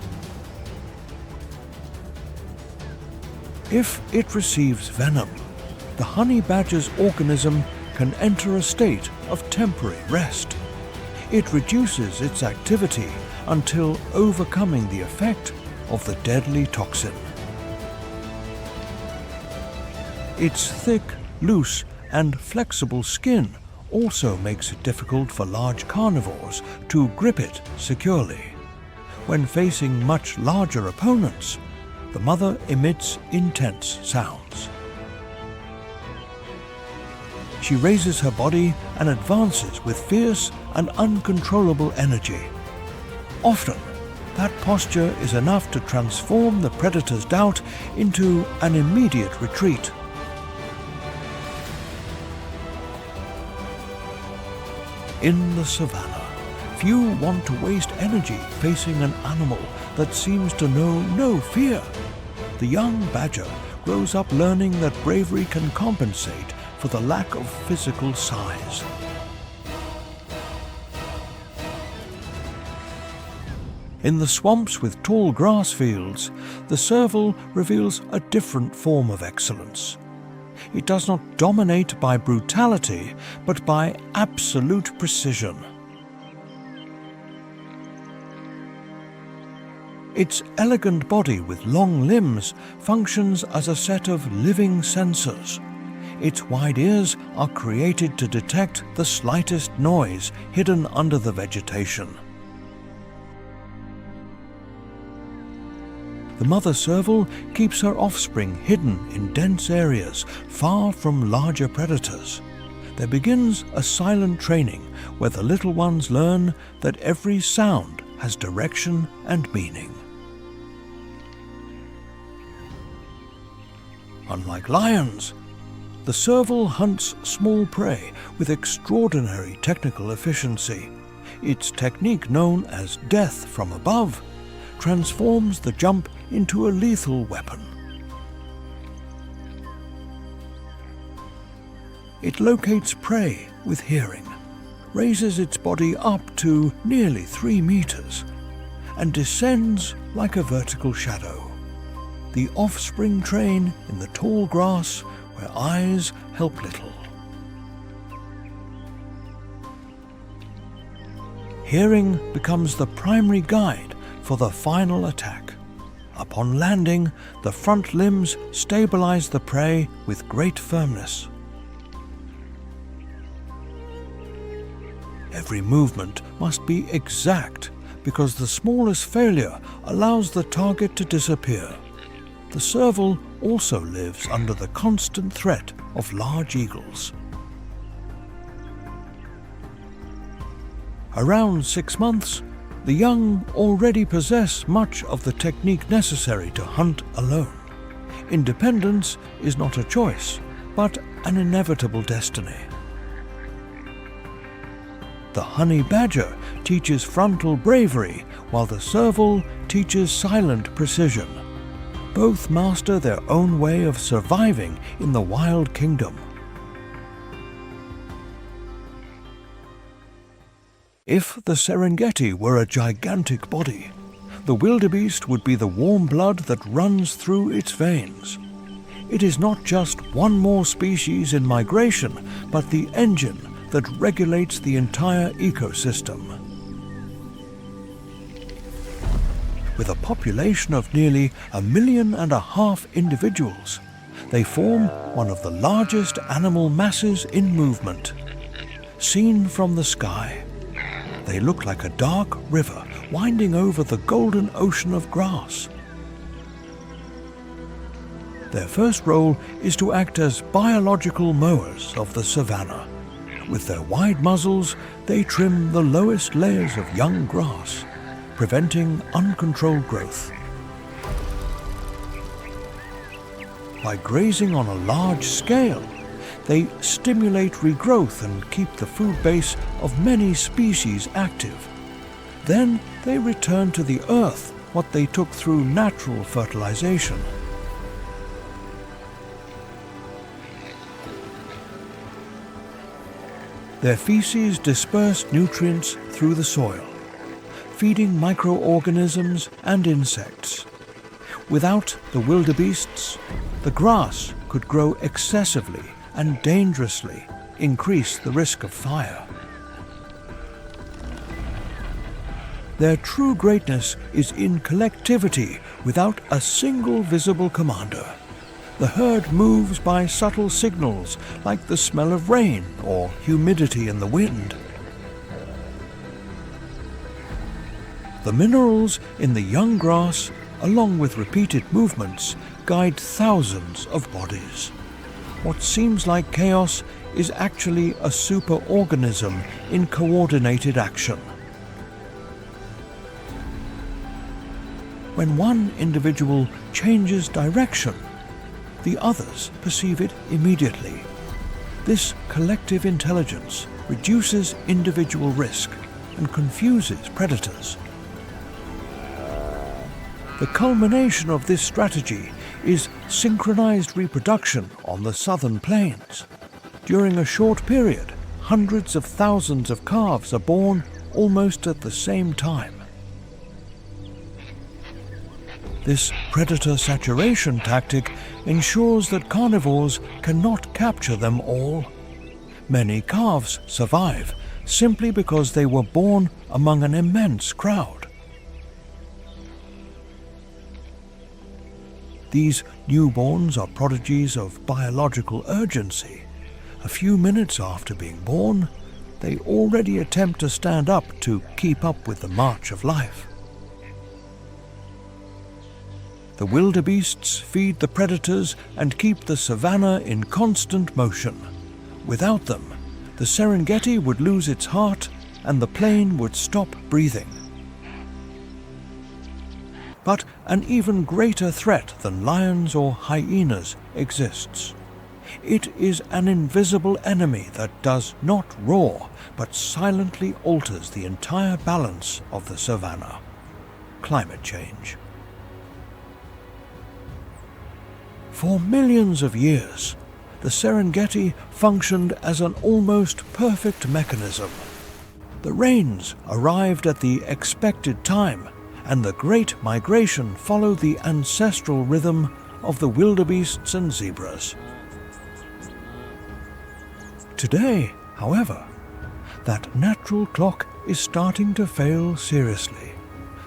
[SPEAKER 1] If it receives venom, the honey badger's organism can enter a state of temporary rest. It reduces its activity until overcoming the effect of the deadly toxin. Its thick, loose, and flexible skin also makes it difficult for large carnivores to grip it securely. When facing much larger opponents, the mother emits intense sounds. She raises her body and advances with fierce and uncontrollable energy. Often, that posture is enough to transform the predator's doubt into an immediate retreat. In the savannah, few want to waste energy facing an animal that seems to know no fear. The young badger grows up learning that bravery can compensate for the lack of physical size. In the swamps with tall grass fields, the serval reveals a different form of excellence. It does not dominate by brutality, but by absolute precision. Its elegant body with long limbs functions as a set of living sensors. Its wide ears are created to detect the slightest noise hidden under the vegetation. The mother serval keeps her offspring hidden in dense areas far from larger predators. There begins a silent training where the little ones learn that every sound has direction and meaning. Unlike lions, the serval hunts small prey with extraordinary technical efficiency. Its technique, known as death from above, transforms the jump into a lethal weapon. It locates prey with hearing, raises its body up to nearly 3 meters, and descends like a vertical shadow. The offspring train in the tall grass where eyes help little. Hearing becomes the primary guide for the final attack. Upon landing, the front limbs stabilize the prey with great firmness. Every movement must be exact because the smallest failure allows the target to disappear. The serval also lives under the constant threat of large eagles. Around 6 months, the young already possess much of the technique necessary to hunt alone. Independence is not a choice, but an inevitable destiny. The honey badger teaches frontal bravery, while the serval teaches silent precision. Both master their own way of surviving in the wild kingdom. If the Serengeti were a gigantic body, the wildebeest would be the warm blood that runs through its veins. It is not just one more species in migration, but the engine that regulates the entire ecosystem. With a population of nearly 1.5 million individuals, they form one of the largest animal masses in movement. Seen from the sky, they look like a dark river winding over the golden ocean of grass. Their first role is to act as biological mowers of the savanna. With their wide muzzles, they trim the lowest layers of young grass, preventing uncontrolled growth. By grazing on a large scale, they stimulate regrowth and keep the food base of many species active. Then they return to the earth what they took through natural fertilization. Their feces disperse nutrients through the soil, feeding microorganisms and insects. Without the wildebeests, the grass could grow excessively and dangerously increase the risk of fire. Their true greatness is in collectivity without a single visible commander. The herd moves by subtle signals like the smell of rain or humidity in the wind. The minerals in the young grass, along with repeated movements, guide thousands of bodies. What seems like chaos is actually a superorganism in coordinated action. When one individual changes direction, the others perceive it immediately. This collective intelligence reduces individual risk and confuses predators. The culmination of this strategy is synchronized reproduction on the southern plains. During a short period, hundreds of thousands of calves are born almost at the same time. This predator saturation tactic ensures that carnivores cannot capture them all. Many calves survive simply because they were born among an immense crowd. These newborns are prodigies of biological urgency. A few minutes after being born, they already attempt to stand up to keep up with the march of life. The wildebeests feed the predators and keep the savanna in constant motion. Without them, the Serengeti would lose its heart and the plain would stop breathing. But an even greater threat than lions or hyenas exists. It is an invisible enemy that does not roar, but silently alters the entire balance of the savanna: climate change. For millions of years, the Serengeti functioned as an almost perfect mechanism. The rains arrived at the expected time, and the Great Migration followed the ancestral rhythm of the wildebeests and zebras. Today, however, that natural clock is starting to fail seriously.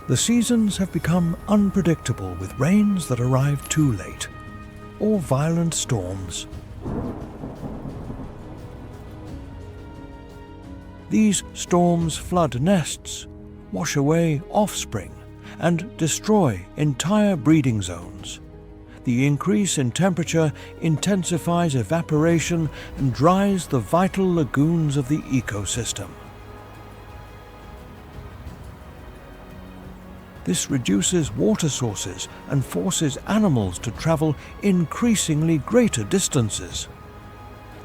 [SPEAKER 1] The seasons have become unpredictable, with rains that arrive too late, or violent storms. These storms flood nests, wash away offspring, and destroy entire breeding zones. The increase in temperature intensifies evaporation and dries the vital lagoons of the ecosystem. This reduces water sources and forces animals to travel increasingly greater distances.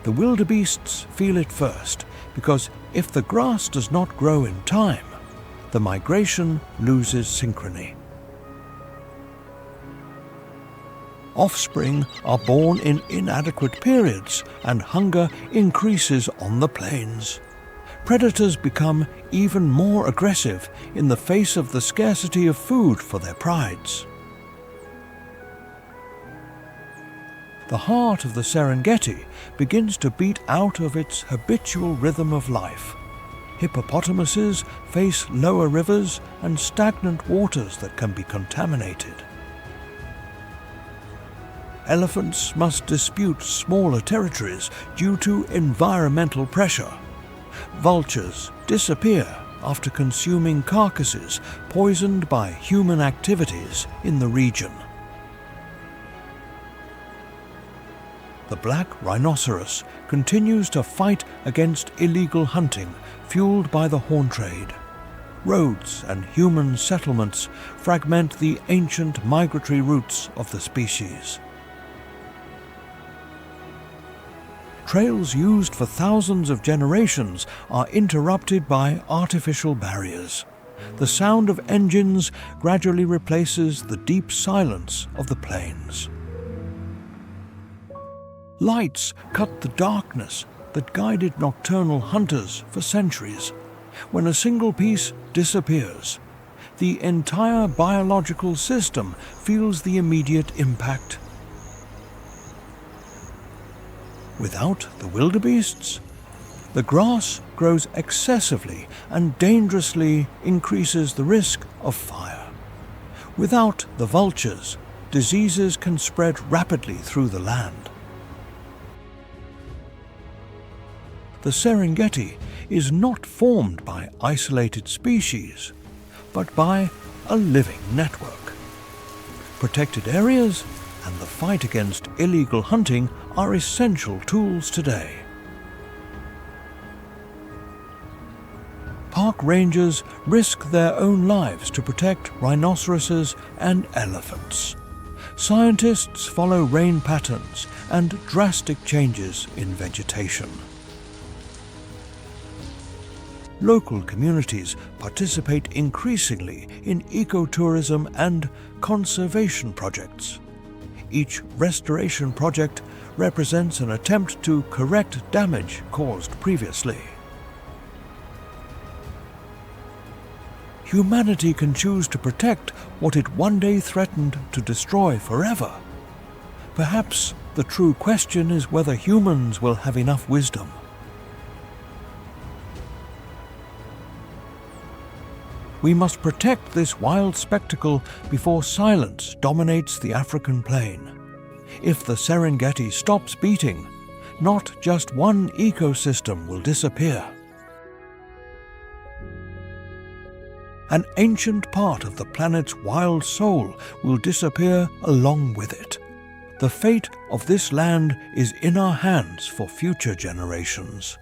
[SPEAKER 1] The wildebeests feel it first, because if the grass does not grow in time, the migration loses synchrony. Offspring are born in inadequate periods, and hunger increases on the plains. Predators become even more aggressive in the face of the scarcity of food for their prides. The heart of the Serengeti begins to beat out of its habitual rhythm of life. Hippopotamuses face lower rivers and stagnant waters that can be contaminated. Elephants must dispute smaller territories due to environmental pressure. Vultures disappear after consuming carcasses poisoned by human activities in the region. The black rhinoceros continues to fight against illegal hunting fueled by the horn trade. Roads and human settlements fragment the ancient migratory routes of the species. Trails used for thousands of generations are interrupted by artificial barriers. The sound of engines gradually replaces the deep silence of the plains. Lights cut the darkness that guided nocturnal hunters for centuries. When a single piece disappears, the entire biological system feels the immediate impact. Without the wildebeests, the grass grows excessively and dangerously increases the risk of fire. Without the vultures, diseases can spread rapidly through the land. The Serengeti is not formed by isolated species, but by a living network. Protected areas and the fight against illegal hunting are essential tools today. Park rangers risk their own lives to protect rhinoceroses and elephants. Scientists follow rain patterns and drastic changes in vegetation. Local communities participate increasingly in ecotourism and conservation projects. Each restoration project represents an attempt to correct damage caused previously. Humanity can choose to protect what it one day threatened to destroy forever. Perhaps the true question is whether humans will have enough wisdom. We must protect this wild spectacle before silence dominates the African plain. If the Serengeti stops beating, not just one ecosystem will disappear. An ancient part of the planet's wild soul will disappear along with it. The fate of this land is in our hands for future generations.